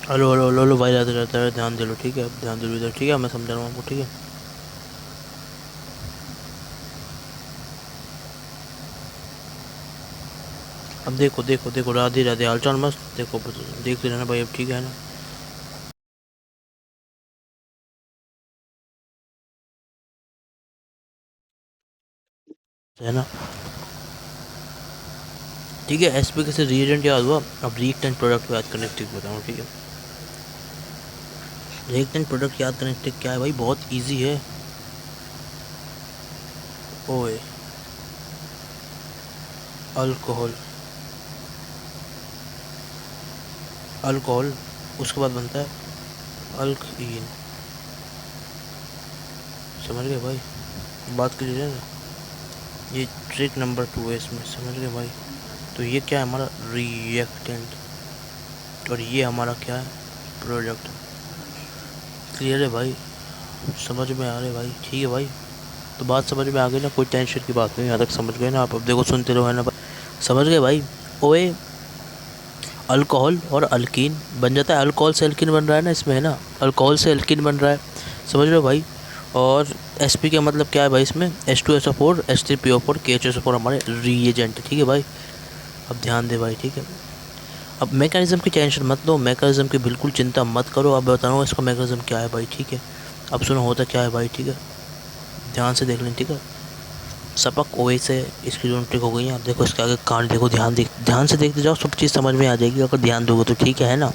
Hello hello hello hello भाई, रहता रहता है, ध्यान दे लो ठीक है, ध्यान दे लो इधर, ठीक है, मैं समझा रहा हूँ आपको, ठीक है। अब देखो देखो देखो, राधे राधे, हालचाल मस्त, देखो देख लेना भाई, अब ठीक है ना। है ना। ठीक है, एसपी के से रिएजेंट याद हुआ। अब रिएक्टेंट प्रोडक्ट को याद करने की ट्रिक बताऊँ, ठीक है। रिएक्टेंट प्रोडक्ट याद करने की ट्रिक क्या है भाई, बहुत ईजी है। ओए, अल्कोहल, अल्कोहल, उसके बाद बनता है अल्कीन। समझ गए भाई, बात कीजिए ना। ये ट्रिक नंबर 2 है इसमें, समझ गए भाई। तो ये क्या है, हमारा रिएक्टेंट, और ये हमारा क्या है, प्रोडक्ट। क्लियर है भाई, समझ में आ रहे भाई, ठीक है भाई। तो बात समझ में आ गई ना, कोई टेंशन की बात नहीं, यहाँ तक समझ गए ना आप। अब देखो सुनते रहो, है ना भाई, समझ गए भाई। ओए, अल्कोहल और अल्कीन बन जाता है, अल्कोहल से अल्कीन बन रहा है ना इसमें, है ना। अल्कोहल से अल्कीन बन रहा है, समझ रहे हो भाई। और एसपी का मतलब क्या है भाई, इसमें H2SO4 H3PO4 KHSO4 हमारे रीएजेंट, ठीक है भाई। अब ध्यान दे भाई, ठीक है। अब मैकेनिज्म की टेंशन मत लो, मैकेनिज्म की बिल्कुल चिंता मत करो, अब बता रहा हूँ इसका मैकेनिज्म क्या है भाई, ठीक है। अब सुनो होता क्या है भाई, ठीक है, ध्यान से देख लें, ठीक है। सपक ओए से इसकी जो ट्रिक हो गई है, आप देखो इसके आगे कांड देखो, ध्यान से देखते जाओ, सब चीज़ समझ में आ जाएगी अगर ध्यान दोगे तो, ठीक है ना।